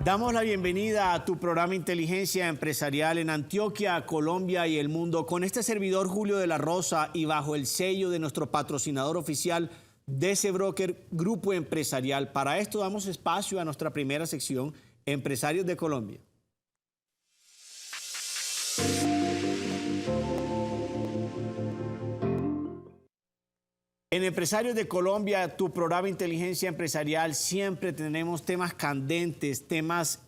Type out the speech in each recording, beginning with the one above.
Damos la bienvenida a tu programa Inteligencia Empresarial en Antioquia, Colombia y el mundo con este servidor Julio de la Rosa y bajo el sello de nuestro patrocinador oficial DC Broker Grupo Empresarial. Para esto damos espacio a nuestra primera sección, Empresarios de Colombia. En Empresarios de Colombia, tu programa Inteligencia Empresarial, siempre tenemos temas candentes, temas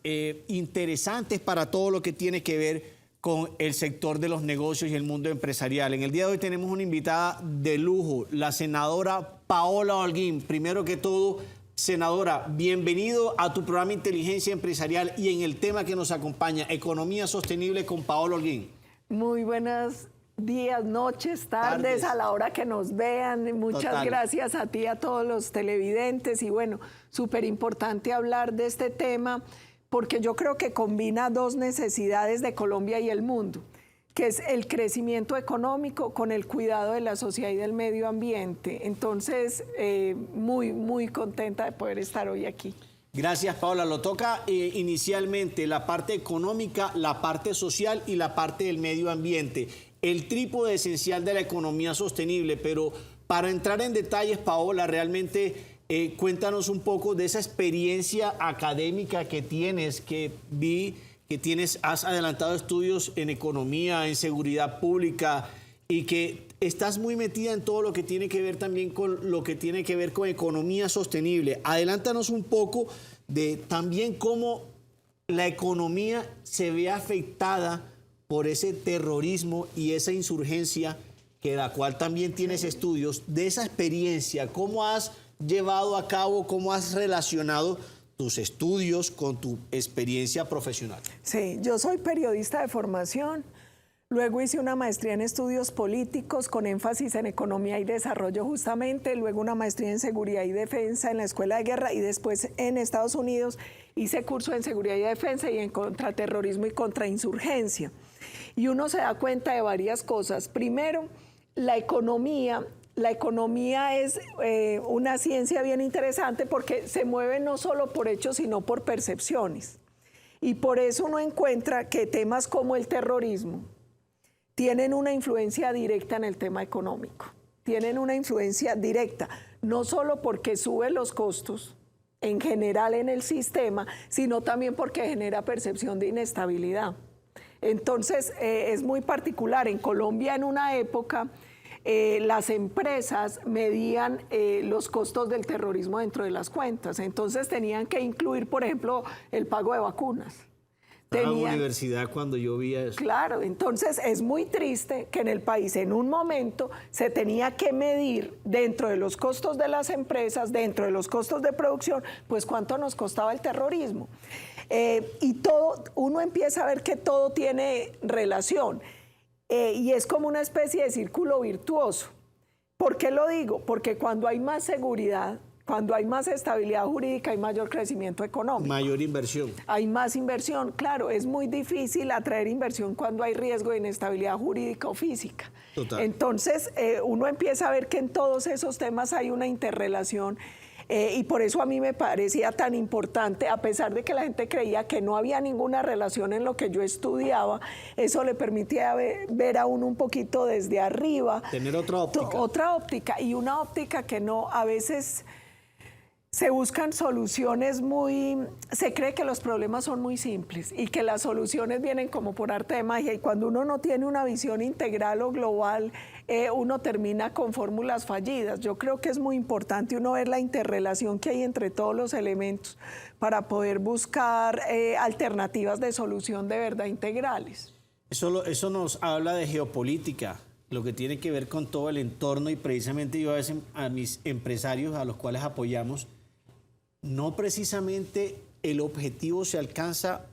interesantes para todo lo que tiene que ver con el sector de los negocios y el mundo empresarial. En el día de hoy tenemos una invitada de lujo, la senadora Paola Holguín. Primero que todo, senadora, bienvenido a tu programa Inteligencia Empresarial y en el tema que nos acompaña, Economía Sostenible con Paola Holguín. Muy buenos días, noches, tardes, a la hora que nos vean. Muchas gracias a ti, a todos los televidentes. Y bueno, súper importante hablar de este tema porque yo creo que combina dos necesidades de Colombia y el mundo, que es el crecimiento económico con el cuidado de la sociedad y del medio ambiente. Entonces, muy contenta de poder estar hoy aquí. Gracias, Paola. Lo toca inicialmente la parte económica, la parte social y la parte del medio ambiente. El trípode esencial de la economía sostenible, pero para entrar en detalles, Paola, realmente cuéntanos un poco de esa experiencia académica que tienes, que vi que tienes, has adelantado estudios en economía, en seguridad pública y que estás muy metida en todo lo que tiene que ver también con lo que tiene que ver con economía sostenible. Adelántanos un poco de también cómo la economía se ve afectada por ese terrorismo y esa insurgencia, que la cual también tienes estudios, de esa experiencia, cómo has llevado a cabo, cómo has relacionado tus estudios con tu experiencia profesional. Sí, yo soy periodista de formación, luego hice una maestría en estudios políticos con énfasis en economía y desarrollo justamente, luego una maestría en seguridad y defensa en la Escuela de Guerra y después en Estados Unidos hice curso en seguridad y defensa y en contraterrorismo y contrainsurgencia. Y uno se da cuenta de varias cosas. Primero, la economía es una ciencia bien interesante porque se mueve no solo por hechos, sino por percepciones. Y por eso uno encuentra que temas como el terrorismo tienen una influencia directa en el tema económico. Tienen una influencia directa, no solo porque sube los costos en general en el sistema, sino también porque genera percepción de inestabilidad. Entonces, es muy particular. En Colombia, en una época, las empresas medían los costos del terrorismo dentro de las cuentas. Entonces, tenían que incluir, por ejemplo, el pago de vacunas. Estaba en la universidad cuando yo vi eso. Claro, entonces es muy triste que en el país en un momento se tenía que medir dentro de los costos de las empresas, dentro de los costos de producción, pues cuánto nos costaba el terrorismo. Y todo, uno empieza a ver que todo tiene relación y es como una especie de círculo virtuoso. ¿Por qué lo digo? Porque cuando hay más seguridad, cuando hay más estabilidad jurídica, hay mayor crecimiento económico. Mayor inversión. Hay más inversión. Claro, es muy difícil atraer inversión cuando hay riesgo de inestabilidad jurídica o física. Total. Entonces, uno empieza a ver que en todos esos temas hay una interrelación y por eso a mí me parecía tan importante, a pesar de que la gente creía que no había ninguna relación en lo que yo estudiaba, eso le permitía ver a uno un poquito desde arriba. Tener otra óptica. Otra óptica y una óptica que no, a veces se buscan soluciones se cree que los problemas son muy simples y que las soluciones vienen como por arte de magia y cuando uno no tiene una visión integral o global, uno termina con fórmulas fallidas. Yo creo que es muy importante uno ver la interrelación que hay entre todos los elementos para poder buscar alternativas de solución de verdad integrales. Eso nos habla de geopolítica, lo que tiene que ver con todo el entorno y precisamente yo a veces a mis empresarios a los cuales apoyamos, no precisamente el objetivo se alcanza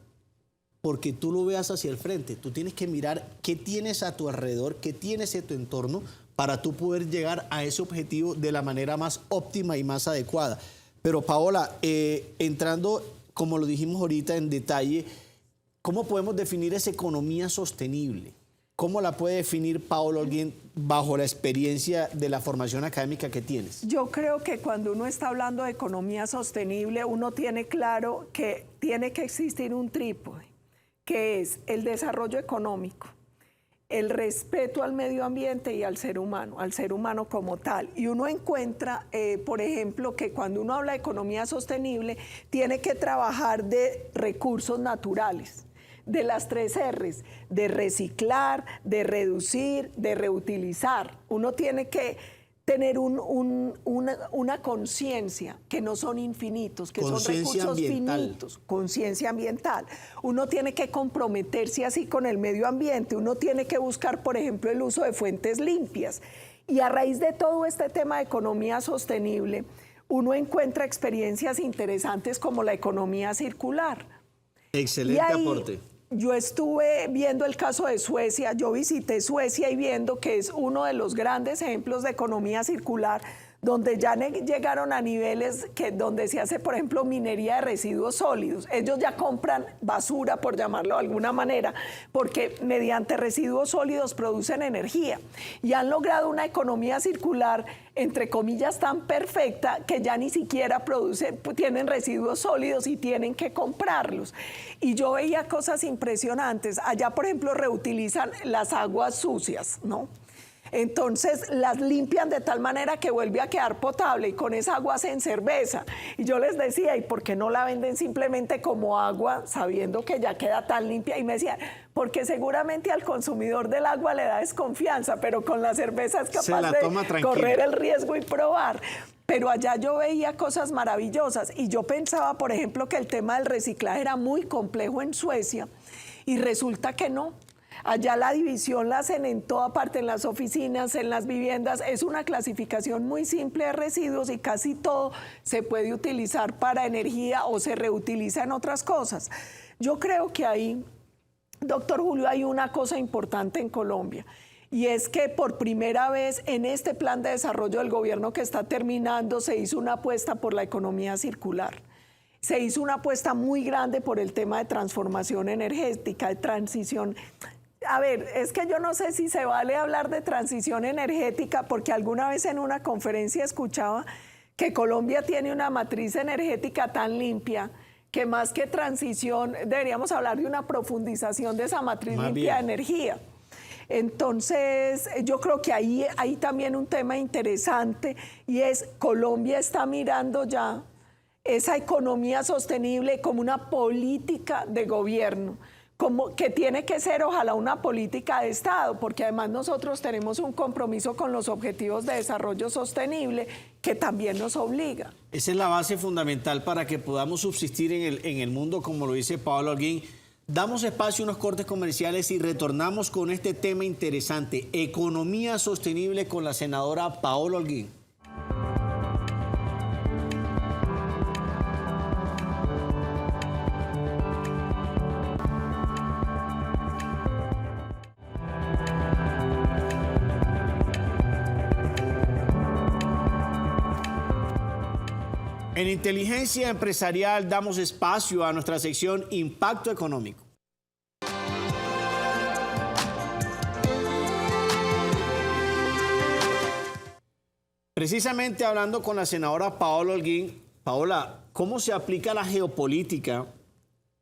porque tú lo veas hacia el frente. Tú tienes que mirar qué tienes a tu alrededor, qué tienes en tu entorno para tú poder llegar a ese objetivo de la manera más óptima y más adecuada. Pero Paola, entrando, como lo dijimos ahorita en detalle, ¿cómo podemos definir esa economía sostenible? ¿cómo la puede definir Paola Holguín bajo la experiencia de la formación académica que tienes? Yo creo que cuando uno está hablando de economía sostenible, uno tiene claro que tiene que existir un trípode, que es el desarrollo económico, el respeto al medio ambiente y al ser humano como tal. Y uno encuentra, por ejemplo, que cuando uno habla de economía sostenible, tiene que trabajar de recursos naturales, de las 3 R's, de reciclar, de reducir, de reutilizar. Uno tiene que tener una conciencia que no son infinitos, que son recursos finitos, conciencia ambiental. Uno tiene que comprometerse así con el medio ambiente, uno tiene que buscar, por ejemplo, el uso de fuentes limpias. Y a raíz de todo este tema de economía sostenible, uno encuentra experiencias interesantes como la economía circular. Excelente aporte. Yo estuve viendo el caso de Suecia, yo visité Suecia y viendo que es uno de los grandes ejemplos de economía circular, donde ya llegaron a niveles donde se hace, por ejemplo, minería de residuos sólidos. Ellos ya compran basura, por llamarlo de alguna manera, porque mediante residuos sólidos producen energía. Y han logrado una economía circular, entre comillas, tan perfecta que ya ni siquiera tienen residuos sólidos y tienen que comprarlos. Y yo veía cosas impresionantes. Allá, por ejemplo, reutilizan las aguas sucias, ¿no? Entonces las limpian de tal manera que vuelve a quedar potable y con esa agua hacen cerveza. Y yo les decía, ¿y por qué no la venden simplemente como agua sabiendo que ya queda tan limpia? Y me decían, porque seguramente al consumidor del agua le da desconfianza, pero con la cerveza es capaz de correr el riesgo y probar. Pero allá yo veía cosas maravillosas y yo pensaba, por ejemplo, que el tema del reciclaje era muy complejo en Suecia y resulta que no. Allá la división la hacen en toda parte, en las oficinas, en las viviendas. Es una clasificación muy simple de residuos y casi todo se puede utilizar para energía o se reutiliza en otras cosas. Yo creo que ahí, doctor Julio, hay una cosa importante en Colombia. Y es que por primera vez en este plan de desarrollo del gobierno que está terminando se hizo una apuesta por la economía circular. Se hizo una apuesta muy grande por el tema de transformación energética, de transición. A ver, es que yo no sé si se vale hablar de transición energética porque alguna vez en una conferencia escuchaba que Colombia tiene una matriz energética tan limpia que más que transición deberíamos hablar de una profundización de esa matriz limpia de energía. Entonces, yo creo que ahí hay también un tema interesante y es Colombia está mirando ya esa economía sostenible como una política de gobierno, como que tiene que ser ojalá una política de Estado, porque además nosotros tenemos un compromiso con los objetivos de desarrollo sostenible que también nos obliga. Esa es la base fundamental para que podamos subsistir en el mundo, como lo dice Paola Holguín. Damos espacio a unos cortes comerciales y retornamos con este tema interesante, economía sostenible, con la senadora Paola Holguín. En Inteligencia Empresarial damos espacio a nuestra sección Impacto Económico. Precisamente hablando con la senadora Paola Holguín. Paola, ¿cómo se aplica la geopolítica,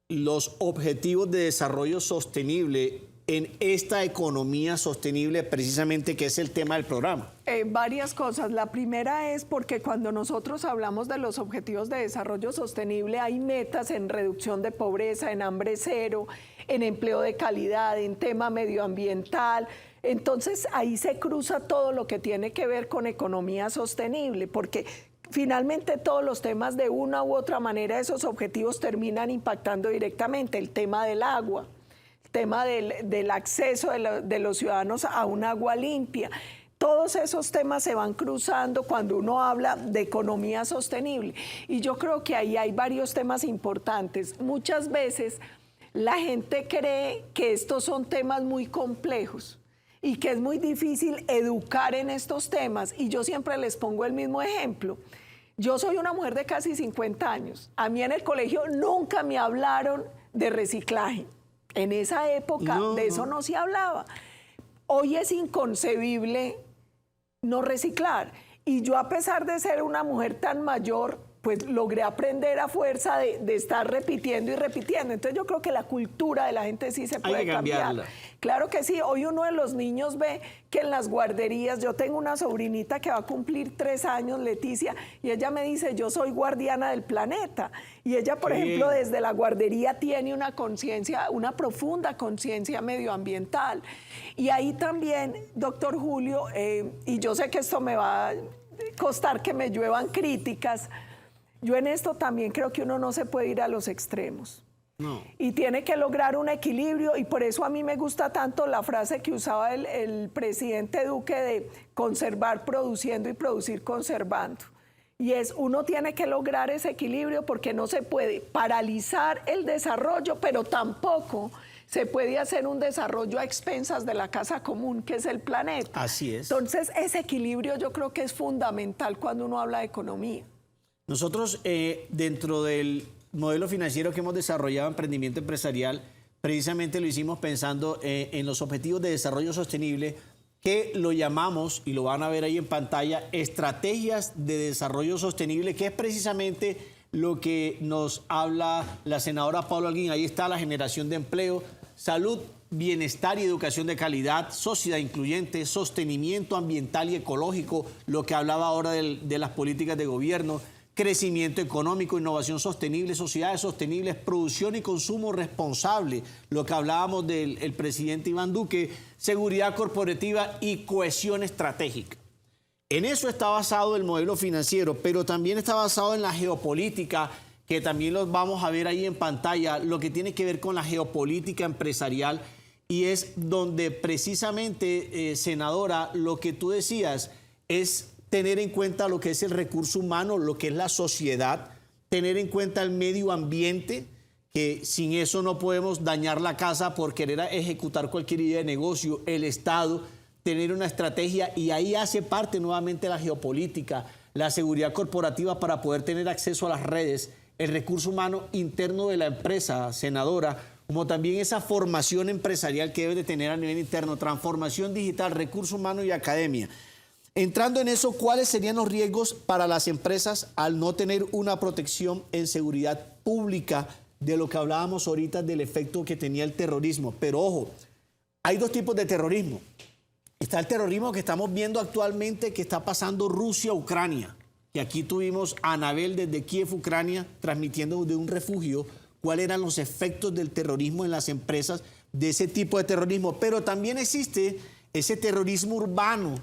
los objetivos de desarrollo sostenible en esta economía sostenible, precisamente que es el tema del programa? Varias cosas. La primera es porque cuando nosotros hablamos de los objetivos de desarrollo sostenible hay metas en reducción de pobreza, en hambre cero, en empleo de calidad, en tema medioambiental. Entonces ahí se cruza todo lo que tiene que ver con economía sostenible, porque finalmente todos los temas de una u otra manera, esos objetivos terminan impactando directamente. El tema del agua, tema del acceso de los ciudadanos a un agua limpia. Todos esos temas se van cruzando cuando uno habla de economía sostenible. Y yo creo que ahí hay varios temas importantes. Muchas veces la gente cree que estos son temas muy complejos y que es muy difícil educar en estos temas. Y yo siempre les pongo el mismo ejemplo. Yo soy una mujer de casi 50 años. A mí en el colegio nunca me hablaron de reciclaje. En esa época de eso no se hablaba. hoy es inconcebible no reciclar. Y yo, a pesar de ser una mujer tan mayor, pues logré aprender a fuerza de estar repitiendo y repitiendo. Entonces yo creo que la cultura de la gente sí se puede cambiar. Claro que sí. Hoy uno de los niños ve que en las guarderías, yo tengo una sobrinita que va a cumplir 3 años, Leticia, y ella me dice, yo soy guardiana del planeta. Y ella, por ejemplo, desde la guardería tiene una conciencia, una profunda conciencia medioambiental. Y ahí también, doctor Julio, y yo sé que esto me va a costar que me lluevan críticas, yo en esto también creo que uno no se puede ir a los extremos. No. Y tiene que lograr un equilibrio, y por eso a mí me gusta tanto la frase que usaba el presidente Duque de conservar produciendo y producir conservando. Y es, uno tiene que lograr ese equilibrio, porque no se puede paralizar el desarrollo, pero tampoco se puede hacer un desarrollo a expensas de la casa común, que es el planeta. Así es. Entonces, ese equilibrio yo creo que es fundamental cuando uno habla de economía. Nosotros, dentro del modelo financiero que hemos desarrollado, emprendimiento empresarial, precisamente lo hicimos pensando en los objetivos de desarrollo sostenible, que lo llamamos, y lo van a ver ahí en pantalla, estrategias de desarrollo sostenible, que es precisamente lo que nos habla la senadora Paula Holguín. Ahí está la generación de empleo, salud, bienestar y educación de calidad, sociedad incluyente, sostenimiento ambiental y ecológico, lo que hablaba ahora de las políticas de gobierno, crecimiento económico, innovación sostenible, sociedades sostenibles, producción y consumo responsable, lo que hablábamos del presidente Iván Duque, seguridad corporativa y cohesión estratégica. En eso está basado el modelo financiero, pero también está basado en la geopolítica, que también los vamos a ver ahí en pantalla, lo que tiene que ver con la geopolítica empresarial, y es donde precisamente, senadora, lo que tú decías es tener en cuenta lo que es el recurso humano, lo que es la sociedad, tener en cuenta el medio ambiente, que sin eso no podemos dañar la casa por querer ejecutar cualquier idea de negocio, el Estado, tener una estrategia, y ahí hace parte nuevamente la geopolítica, la seguridad corporativa para poder tener acceso a las redes, el recurso humano interno de la empresa, senadora, como también esa formación empresarial que debe de tener a nivel interno, transformación digital, recurso humano y academia. Entrando en eso, ¿cuáles serían los riesgos para las empresas al no tener una protección en seguridad pública, de lo que hablábamos ahorita del efecto que tenía el terrorismo? Pero ojo, hay 2 tipos de terrorismo. Está el terrorismo que estamos viendo actualmente, que está pasando Rusia-Ucrania. Y aquí tuvimos a Anabel desde Kiev, Ucrania, transmitiendo de un refugio cuáles eran los efectos del terrorismo en las empresas, de ese tipo de terrorismo. Pero también existe ese terrorismo urbano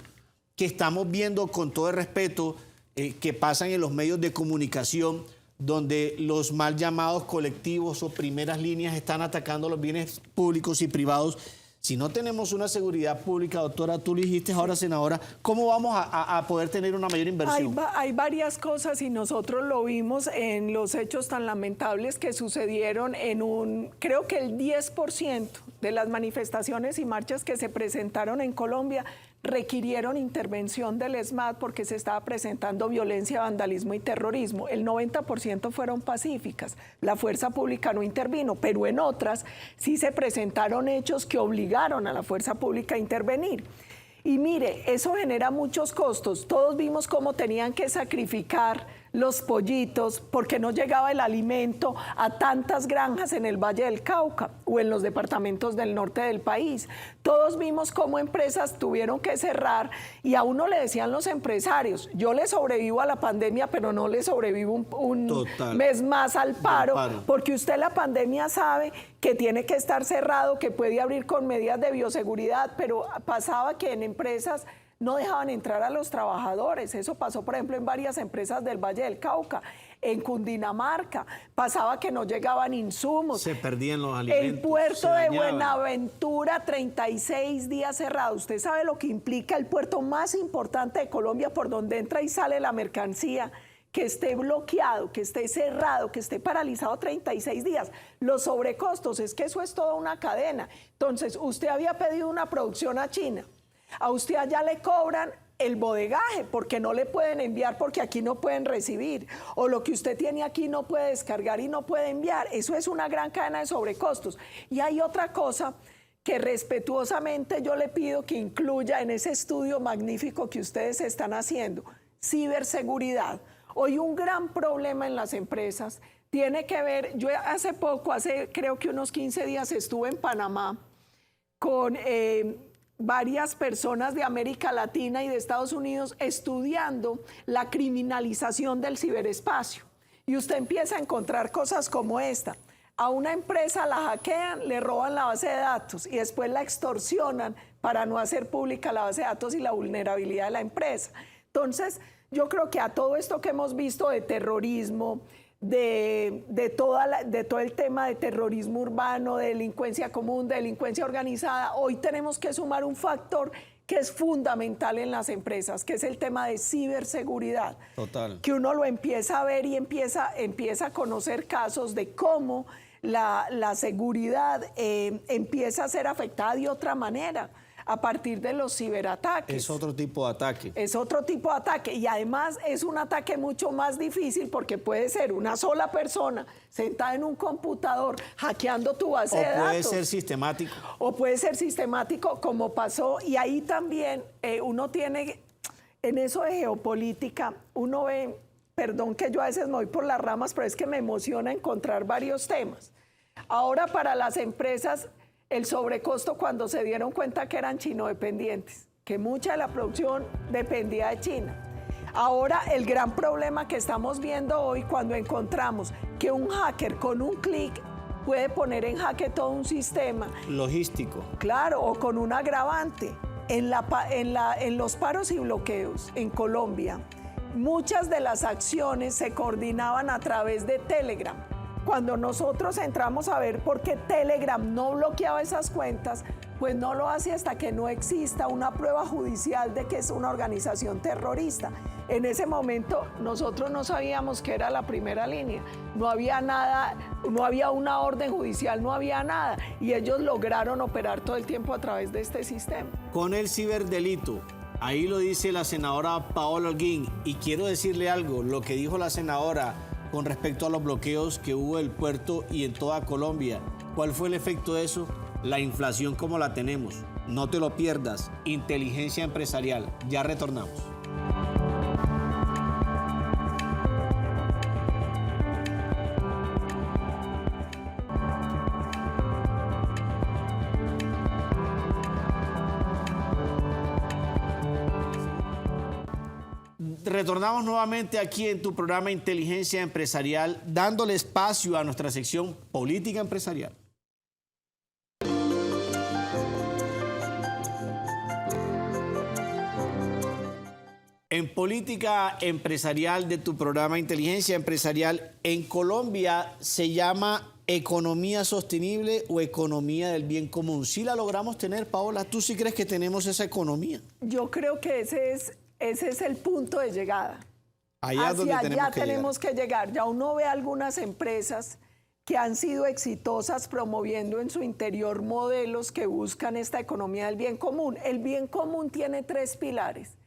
que estamos viendo, con todo el respeto, que pasan en los medios de comunicación, donde los mal llamados colectivos o primeras líneas están atacando los bienes públicos y privados. Si no tenemos una seguridad pública, doctora, tú lo dijiste ahora, senadora, ¿cómo vamos a poder tener una mayor inversión? Hay varias cosas, y nosotros lo vimos en los hechos tan lamentables que sucedieron creo que el 10% de las manifestaciones y marchas que se presentaron en Colombia requirieron intervención del ESMAD, porque se estaba presentando violencia, vandalismo y terrorismo. El 90% fueron pacíficas. La fuerza pública no intervino, pero en otras sí se presentaron hechos que obligaron a la fuerza pública a intervenir. Y mire, eso genera muchos costos. Todos vimos cómo tenían que sacrificar los pollitos porque no llegaba el alimento a tantas granjas en el Valle del Cauca o en los departamentos del norte del país. Todos vimos cómo empresas tuvieron que cerrar, y a uno le decían los empresarios: yo le sobrevivo a la pandemia, pero no le sobrevivo un mes más al paro, porque usted la pandemia sabe que tiene que estar cerrado, que puede abrir con medidas de bioseguridad, pero pasaba que en empresas no dejaban entrar a los trabajadores. Eso pasó, por ejemplo, en varias empresas del Valle del Cauca. En Cundinamarca pasaba que no llegaban insumos. Se perdían los alimentos. El puerto de Buenaventura, 36 días cerrado. Usted sabe lo que implica el puerto más importante de Colombia, por donde entra y sale la mercancía, que esté bloqueado, que esté cerrado, que esté paralizado 36 días. Los sobrecostos, es que eso es toda una cadena. Entonces, usted había pedido una producción a China. A usted allá le cobran el bodegaje porque no le pueden enviar, porque aquí no pueden recibir, o lo que usted tiene aquí no puede descargar y no puede enviar. Eso es una gran cadena de sobrecostos. Y hay otra cosa que respetuosamente yo le pido que incluya en ese estudio magnífico que ustedes están haciendo, ciberseguridad. Hoy un gran problema en las empresas tiene que ver, yo hace poco, creo que unos 15 días estuve en Panamá con varias personas de América Latina y de Estados Unidos estudiando la criminalización del ciberespacio. Y usted empieza a encontrar cosas como esta. A una empresa la hackean, le roban la base de datos y después la extorsionan para no hacer pública la base de datos y la vulnerabilidad de la empresa. Entonces, yo creo que a todo esto que hemos visto de terrorismo, de todo el tema de terrorismo urbano, de delincuencia común, de delincuencia organizada, hoy tenemos que sumar un factor que es fundamental en las empresas, que es el tema de ciberseguridad. Total. Que uno lo empieza a ver y empieza a conocer casos de cómo la seguridad empieza a ser afectada de otra manera a partir de los ciberataques. Es otro tipo de ataque. Es otro tipo de ataque y además es un ataque mucho más difícil porque puede ser una sola persona sentada en un computador hackeando tu base de datos. O puede ser sistemático. O puede ser sistemático como pasó y ahí también uno tiene, en eso de geopolítica, uno ve, perdón que yo a veces me voy por las ramas, pero es que me emociona encontrar varios temas. Ahora para las empresas, el sobrecosto cuando se dieron cuenta que eran chino-dependientes, que mucha de la producción dependía de China. Ahora el gran problema que estamos viendo hoy cuando encontramos que un hacker con un clic puede poner en jaque todo un sistema. Logístico. Claro, o con un agravante. En los paros y bloqueos en Colombia, muchas de las acciones se coordinaban a través de Telegram. Cuando nosotros entramos a ver por qué Telegram no bloqueaba esas cuentas, pues no lo hace hasta que no exista una prueba judicial de que es una organización terrorista. En ese momento nosotros no sabíamos que era la primera línea, no había nada, no había una orden judicial, no había nada, y ellos lograron operar todo el tiempo a través de este sistema. Con el ciberdelito, ahí lo dice la senadora Paola Holguín, y quiero decirle algo, lo que dijo la senadora con respecto a los bloqueos que hubo en el puerto y en toda Colombia. ¿Cuál fue el efecto de eso? La inflación como la tenemos. No te lo pierdas. Inteligencia empresarial. Ya retornamos. Retornamos nuevamente aquí en tu programa Inteligencia Empresarial, dándole espacio a nuestra sección Política Empresarial. En Política Empresarial de tu programa Inteligencia Empresarial, en Colombia se llama economía sostenible o economía del bien común. ¿Sí la logramos tener, Paola? ¿Tú sí crees que tenemos esa economía? Yo creo que ese es el punto de llegada. Allá es donde tenemos que llegar. Ya uno ve algunas empresas que han sido exitosas promoviendo en su interior modelos que buscan esta economía del bien común. El bien común tiene 3 pilares.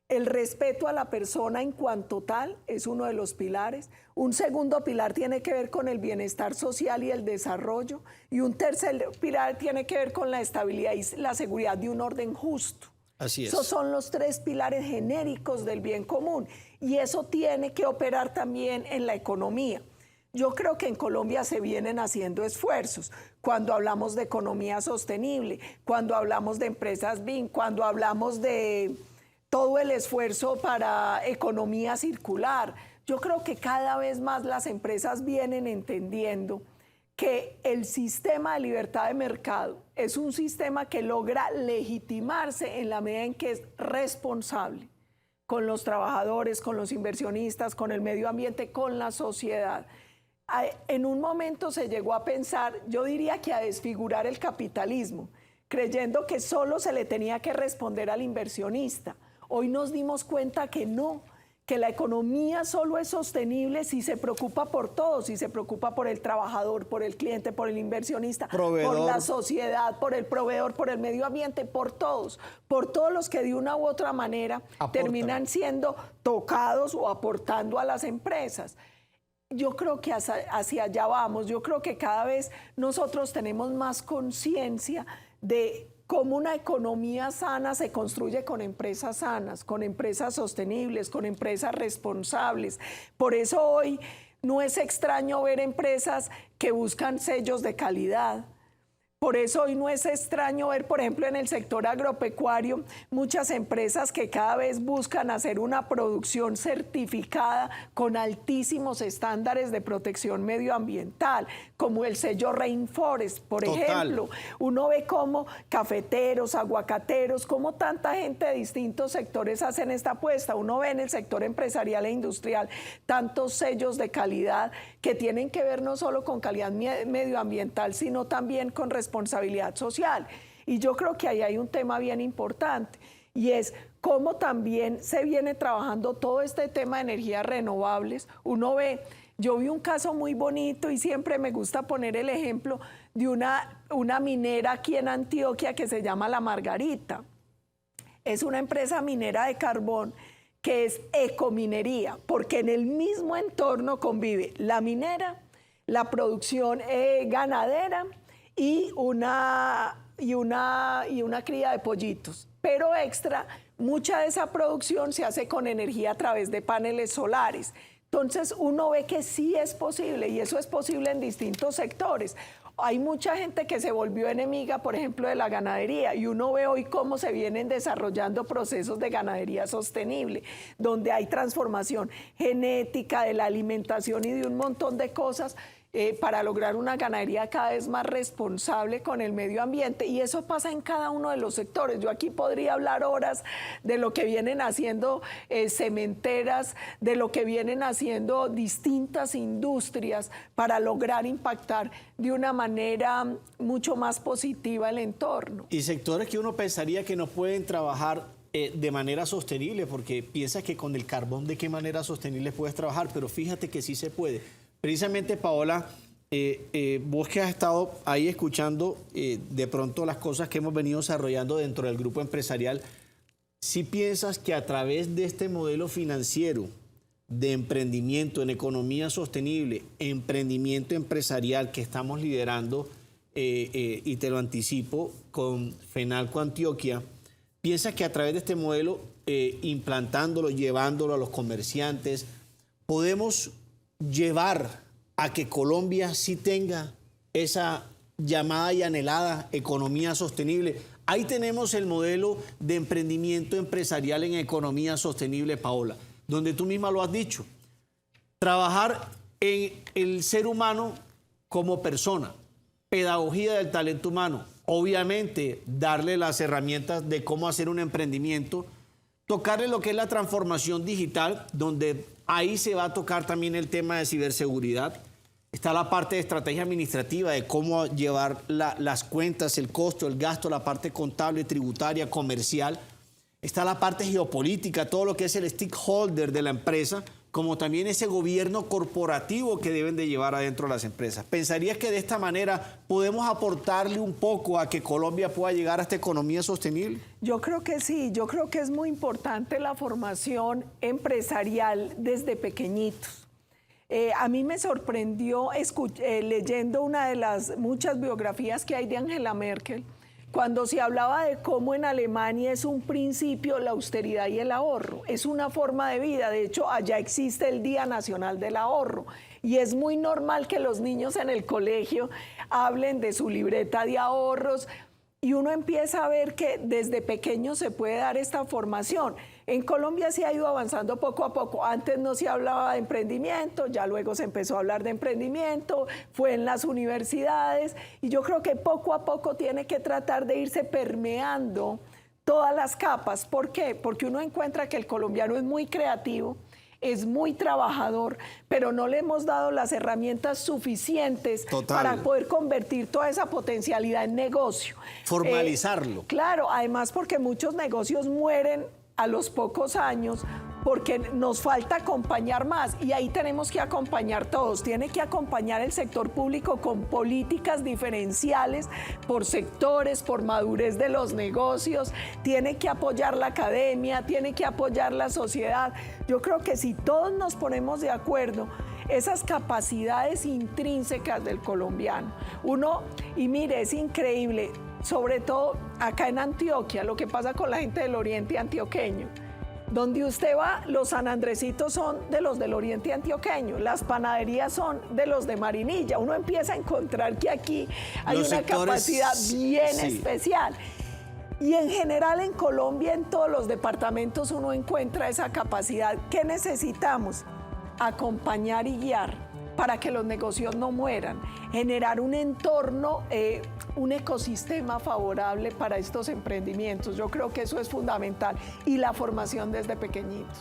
El respeto a la persona en cuanto tal es uno de los pilares. Un segundo pilar tiene que ver con el bienestar social y el desarrollo. Y un tercer pilar tiene que ver con la estabilidad y la seguridad de un orden justo. Así es. Esos son los 3 pilares genéricos del bien común. Y eso tiene que operar también en la economía. Yo creo que en Colombia se vienen haciendo esfuerzos. Cuando hablamos de economía sostenible, cuando hablamos de empresas BIM, cuando hablamos de todo el esfuerzo para economía circular. Yo creo que cada vez más las empresas vienen entendiendo que el sistema de libertad de mercado es un sistema que logra legitimarse en la medida en que es responsable con los trabajadores, con los inversionistas, con el medio ambiente, con la sociedad. En un momento se llegó a pensar, yo diría que a desfigurar el capitalismo, creyendo que solo se le tenía que responder al inversionista. Hoy nos dimos cuenta que no, que la economía solo es sostenible si se preocupa por todos, si se preocupa por el trabajador, por el cliente, por el inversionista, proveedor, por la sociedad, por el proveedor, por el medio ambiente, por todos los que de una u otra manera terminan siendo tocados o aportando a las empresas. Yo creo que hacia allá vamos, yo creo que cada vez nosotros tenemos más conciencia de cómo una economía sana se construye con empresas sanas, con empresas sostenibles, con empresas responsables. Por eso hoy no es extraño ver empresas que buscan sellos de calidad. Por eso hoy no es extraño ver, por ejemplo, en el sector agropecuario, muchas empresas que cada vez buscan hacer una producción certificada con altísimos estándares de protección medioambiental, como el sello Rainforest, por ejemplo. Uno ve cómo cafeteros, aguacateros, cómo tanta gente de distintos sectores hacen esta apuesta. Uno ve en el sector empresarial e industrial tantos sellos de calidad que tienen que ver no solo con calidad medioambiental, sino también con responsabilidad social. Y yo creo que ahí hay un tema bien importante, y es cómo también se viene trabajando todo este tema de energías renovables. Uno ve, yo vi un caso muy bonito y siempre me gusta poner el ejemplo de una minera aquí en Antioquia que se llama La Margarita. Es una empresa minera de carbón que es ecominería, porque en el mismo entorno convive la minera, la producción ganadera y una cría de pollitos. Pero extra, mucha de esa producción se hace con energía a través de paneles solares. Entonces uno ve que sí es posible, y eso es posible en distintos sectores. Hay mucha gente que se volvió enemiga, por ejemplo, de la ganadería, y uno ve hoy cómo se vienen desarrollando procesos de ganadería sostenible, donde hay transformación genética de la alimentación y de un montón de cosas para lograr una ganadería cada vez más responsable con el medio ambiente, y eso pasa en cada uno de los sectores. Yo aquí podría hablar horas de lo que vienen haciendo cementeras, de lo que vienen haciendo distintas industrias para lograr impactar de una manera mucho más positiva el entorno. Y sectores que uno pensaría que no pueden trabajar de manera sostenible, porque piensas que con el carbón de qué manera sostenible puedes trabajar, pero fíjate que sí se puede. Precisamente, Paola, vos que has estado ahí escuchando de pronto las cosas que hemos venido desarrollando dentro del grupo empresarial, ¿sí piensas que a través de este modelo financiero de emprendimiento en economía sostenible, emprendimiento empresarial que estamos liderando, y te lo anticipo, con FENALCO Antioquia, piensas que a través de este modelo, implantándolo, llevándolo a los comerciantes, podemos llevar a que Colombia sí tenga esa llamada y anhelada economía sostenible? Ahí tenemos el modelo de emprendimiento empresarial en economía sostenible, Paola, donde tú misma lo has dicho. Trabajar en el ser humano como persona, pedagogía del talento humano, obviamente darle las herramientas de cómo hacer un emprendimiento, tocarle lo que es la transformación digital, donde ahí se va a tocar también el tema de ciberseguridad. Está la parte de estrategia administrativa, de cómo llevar las cuentas, el costo, el gasto, la parte contable, tributaria, comercial. Está la parte geopolítica, todo lo que es el stakeholder de la empresa, como también ese gobierno corporativo que deben de llevar adentro de las empresas. ¿Pensarías que de esta manera podemos aportarle un poco a que Colombia pueda llegar a esta economía sostenible? Yo creo que sí, yo creo que es muy importante la formación empresarial desde pequeñitos. A mí me sorprendió leyendo una de las muchas biografías que hay de Angela Merkel, cuando se hablaba de cómo en Alemania es un principio la austeridad y el ahorro, es una forma de vida. De hecho, allá existe el Día Nacional del Ahorro, y es muy normal que los niños en el colegio hablen de su libreta de ahorros, y uno empieza a ver que desde pequeño se puede dar esta formación. En Colombia se ha ido avanzando poco a poco. Antes no se hablaba de emprendimiento, ya luego se empezó a hablar de emprendimiento, fue en las universidades, y yo creo que poco a poco tiene que tratar de irse permeando todas las capas. ¿Por qué? Porque uno encuentra que el colombiano es muy creativo, es muy trabajador, pero no le hemos dado las herramientas suficientes para poder convertir toda esa potencialidad en negocio. Formalizarlo. Claro, además porque muchos negocios mueren a los pocos años porque nos falta acompañar más, y ahí tenemos que acompañar todos. Tiene que acompañar el sector público con políticas diferenciales por sectores, por madurez de los negocios, tiene que apoyar la academia, tiene que apoyar la sociedad. Yo creo que si todos nos ponemos de acuerdo, esas capacidades intrínsecas del colombiano, y mire, es increíble, sobre todo acá en Antioquia, lo que pasa con la gente del oriente antioqueño. Donde usted va, los sanandresitos son de los del oriente antioqueño, las panaderías son de los de Marinilla. Uno empieza a encontrar que aquí hay una capacidad bien especial. Y en general en Colombia, en todos los departamentos, uno encuentra esa capacidad. ¿Qué necesitamos? Acompañar y guiar para que los negocios no mueran, generar un entorno, un ecosistema favorable para estos emprendimientos. Yo creo que eso es fundamental, y la formación desde pequeñitos.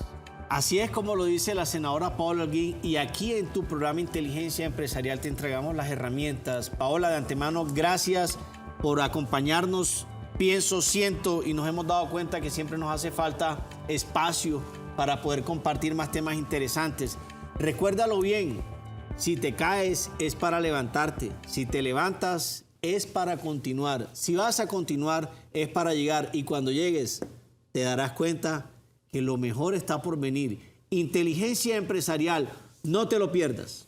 Así es como lo dice la senadora Paola Holguín, y aquí en tu programa Inteligencia Empresarial te entregamos las herramientas. Paola, de antemano, gracias por acompañarnos. Pienso, siento y nos hemos dado cuenta que siempre nos hace falta espacio para poder compartir más temas interesantes. Recuérdalo bien, si te caes es para levantarte, si te levantas es para continuar, si vas a continuar es para llegar, y cuando llegues te darás cuenta que lo mejor está por venir. Inteligencia Empresarial, no te lo pierdas.